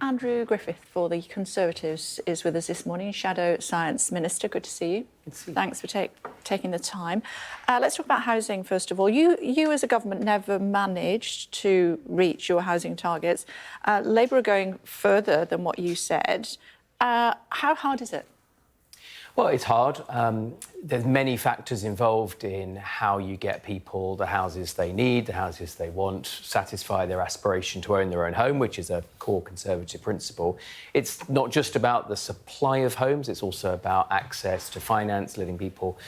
Andrew Griffith for the Conservatives is with us this morning, Shadow Science Minister. Good to see you. Good to see you. Thanks for taking the time. Let's talk about housing first of all. You as a government never managed to reach your housing targets. Labour are going further than what you said. How hard is it? Well, it's hard. There's many factors involved in how you get people the houses they need, the houses they want, satisfy their aspiration to own their own home, which is a core Conservative principle. It's not just about the supply of homes, it's also about access to finance, letting people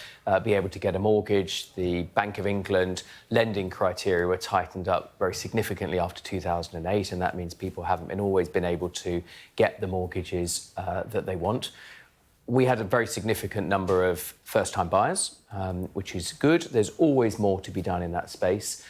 be able to get a mortgage. The Bank of England lending criteria were tightened up very significantly after 2008, and that means people haven't always been able to get the mortgages that they want. We had a very significant number of first-time buyers, which is good. There's always more to be done in that space.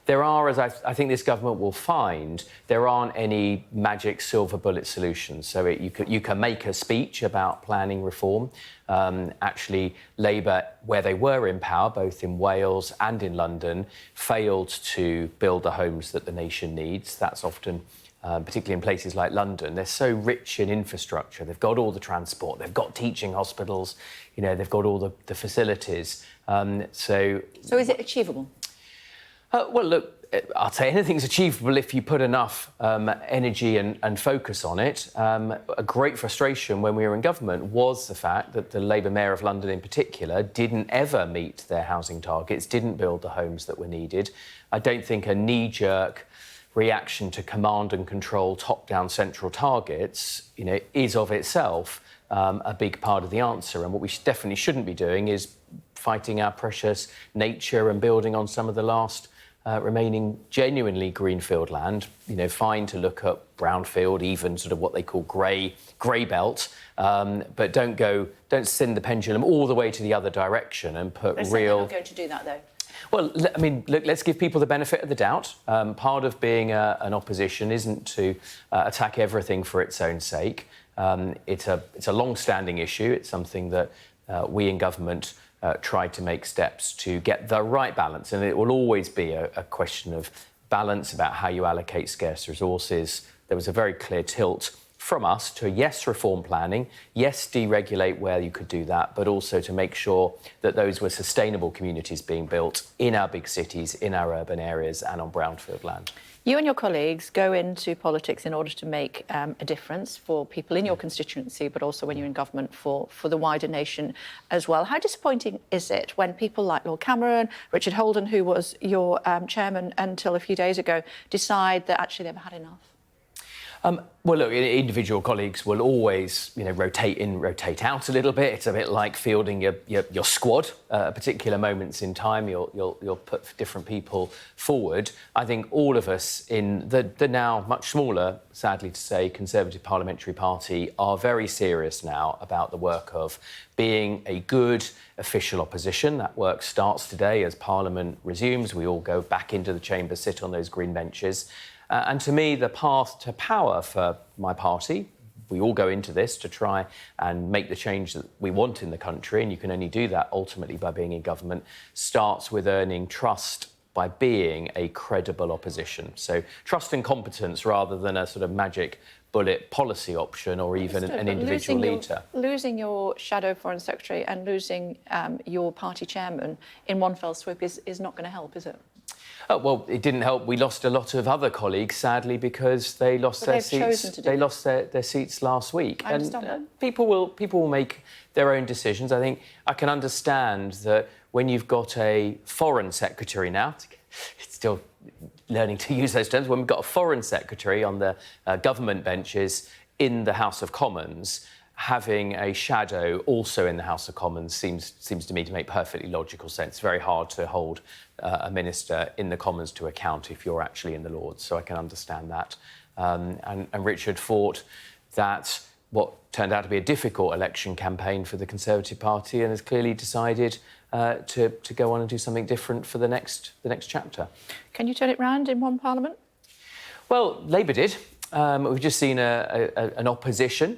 There are, as I think this government will find, there aren't any magic silver bullet solutions. So you can make a speech about planning reform. Actually, Labour, where they were in power, both in Wales and in London, failed to build the homes that the nation needs. That's often particularly in places like London, they're so rich in infrastructure. They've got all the transport, they've got teaching hospitals, you know, they've got all the facilities. So is it achievable? Well, look, I'll say anything's achievable if you put enough energy and focus on it. A great frustration when we were in government was the fact that the Labour Mayor of London in particular didn't ever meet their housing targets, didn't build the homes that were needed. I don't think a knee-jerk reaction to command and control top-down central targets, you know, is of itself a big part of the answer. And what we definitely shouldn't be doing is fighting our precious nature and building on some of the last remaining genuinely greenfield land. You know, fine to look at brownfield, even sort of what they call grey belt, but don't send the pendulum all the way to the other direction and put They're not going to do that, though. Well, I mean, look, let's give people the benefit of the doubt. Part of being an opposition isn't to attack everything for its own sake. It's a long-standing issue. It's something that we in government try to make steps to get the right balance. And it will always be a question of balance about how you allocate scarce resources. There was a very clear tilt from us to, yes, reform planning, yes, deregulate where you could do that, but also to make sure that those were sustainable communities being built in our big cities, in our urban areas and on brownfield land. You and your colleagues go into politics in order to make a difference for people in your constituency, but also when you're in government for the wider nation as well. How disappointing is it when people like Lord Cameron, Richard Holden, who was your chairman until a few days ago, decide that actually they've had enough? Well, look, individual colleagues will always, you know, rotate in, rotate out a little bit. It's a bit like fielding your squad. At particular moments in time, you'll put different people forward. I think all of us in the now much smaller, sadly to say, Conservative Parliamentary Party are very serious now about the work of being a good official opposition. That work starts today as Parliament resumes. We all go back into the chamber, sit on those green benches. And to me, the path to power for my party, we all go into this to try and make the change that we want in the country, and you can only do that ultimately by being in government, starts with earning trust by being a credible opposition. So trust and competence rather than a sort of magic bullet policy option or even an individual leader. Losing your shadow foreign secretary and losing your party chairman in one fell swoop is not going to help, is it? Well, it didn't help. We lost a lot of other colleagues, sadly, because they lost their seats. They lost their seats last week. I understand that. People will make their own decisions. I think I can understand that when you've got a foreign secretary now, it's still learning to use those terms, when we've got a foreign secretary on the government benches in the House of Commons, having a shadow also in the House of Commons seems to me to make perfectly logical sense. It's very hard to hold a minister in the Commons to account if you're actually in the Lords, so I can understand that. And Richard fought that what turned out to be a difficult election campaign for the Conservative Party and has clearly decided to go on and do something different for the next chapter. Can you turn it round in one Parliament? Well, Labour did. We've just seen an opposition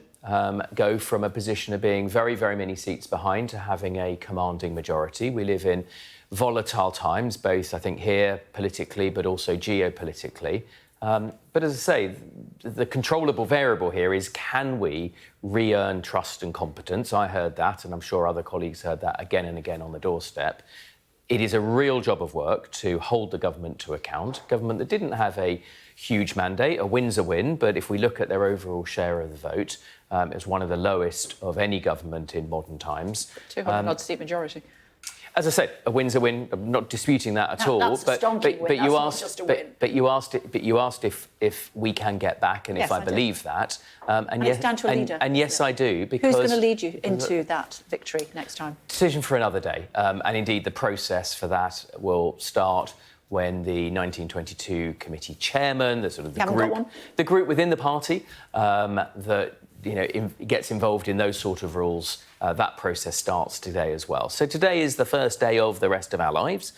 go from a position of being very, very many seats behind to having a commanding majority. We live in volatile times, both, I think, here politically, but also geopolitically. But as I say, the controllable variable here is, can we re-earn trust and competence? I heard that, and I'm sure other colleagues heard that again and again on the doorstep. It is a real job of work to hold the government to account. Government that didn't have a huge mandate, a win's a win, but if we look at their overall share of the vote, it was one of the lowest of any government in modern times. 200-odd seat majority. As I said, a win's a win. I'm not disputing that at all. That's a stonking win. That's not just a win. But you asked if we can get back, and yes, if I believe that. And yes, it's down to a leader. And yes, I do. Because who's going to lead you into that victory next time? Decision for another day. And indeed, the process for that will start when the 1922 committee chairman, the group within the party that gets involved in those sort of rules, that process starts today as well. So today is the first day of the rest of our lives.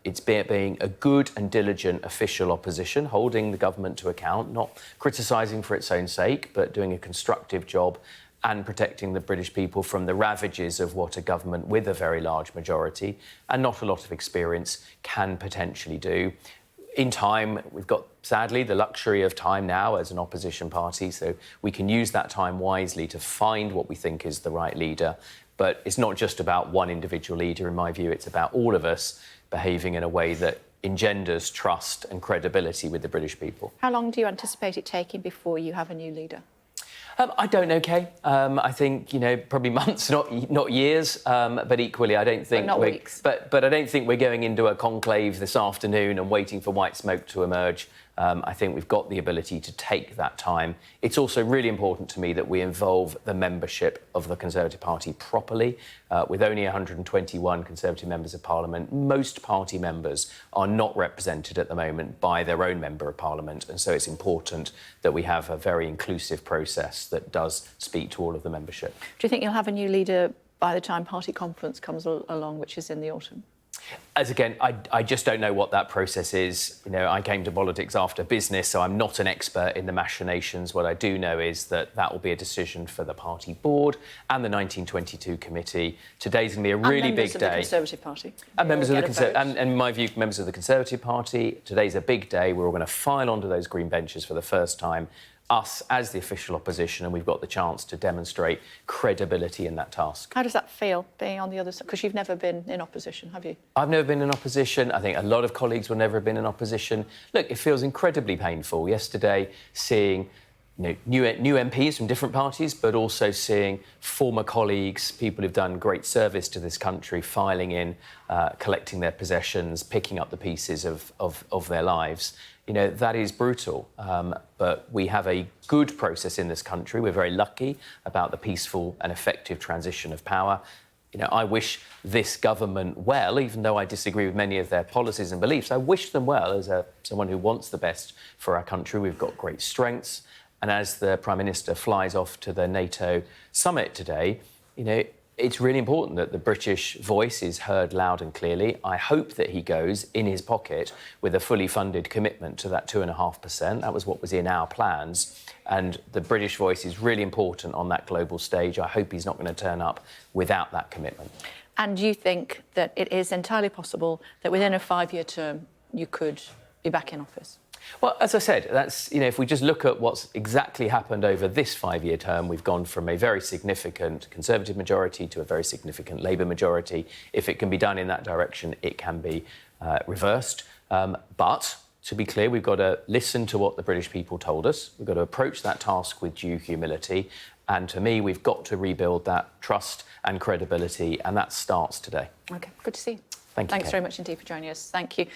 It's being a good and diligent official opposition, holding the government to account, not criticising for its own sake, but doing a constructive job and protecting the British people from the ravages of what a government with a very large majority and not a lot of experience can potentially do. In time, we've got, sadly, the luxury of time now as an opposition party, so we can use that time wisely to find what we think is the right leader. But it's not just about one individual leader, in my view. It's about all of us behaving in a way that engenders trust and credibility with the British people. How long do you anticipate it taking before you have a new leader? I don't know, Kay. I think, probably months, not years. But equally, I don't think... But not weeks. But I don't think we're going into a conclave this afternoon and waiting for white smoke to emerge. I think we've got the ability to take that time. It's also really important to me that we involve the membership of the Conservative Party properly. With only 121 Conservative members of Parliament, most party members are not represented at the moment by their own Member of Parliament, and so it's important that we have a very inclusive process that does speak to all of the membership. Do you think you'll have a new leader by the time party conference comes along, which is in the autumn? As again, I just don't know what that process is. I came to politics after business, so I'm not an expert in the machinations. What I do know is that will be a decision for the party board and the 1922 committee. Today's going to be a really big day. And members of the Conservative Party. And members of the and in my view, members of the Conservative Party. Today's a big day. We're all going to file onto those green benches for the first time. Us as the official opposition, and we've got the chance to demonstrate credibility in that task. How does that feel, being on the other side? Because you've never been in opposition, have you? I've never been in opposition. I think a lot of colleagues will never have been in opposition. Look, it feels incredibly painful. Yesterday, seeing new MPs from different parties, but also seeing former colleagues, people who've done great service to this country, filing in, collecting their possessions, picking up the pieces of their lives. That is brutal. But we have a good process in this country. We're very lucky about the peaceful and effective transition of power. I wish this government well, even though I disagree with many of their policies and beliefs. I wish them well as someone who wants the best for our country. We've got great strengths. And as the Prime Minister flies off to the NATO summit today, it's really important that the British voice is heard loud and clearly. I hope that he goes in his pocket with a fully funded commitment to that 2.5%. That was what was in our plans. And the British voice is really important on that global stage. I hope he's not going to turn up without that commitment. And you think that it is entirely possible that within a 5-year term you could be back in office? Well, as I said, that's, if we just look at what's exactly happened over this 5-year term, we've gone from a very significant Conservative majority to a very significant Labour majority. If it can be done in that direction, it can be reversed. But to be clear, we've got to listen to what the British people told us. We've got to approach that task with due humility. And to me, we've got to rebuild that trust and credibility, and that starts today. OK, good to see you. Thank you. Thanks very much indeed for joining us. Thank you.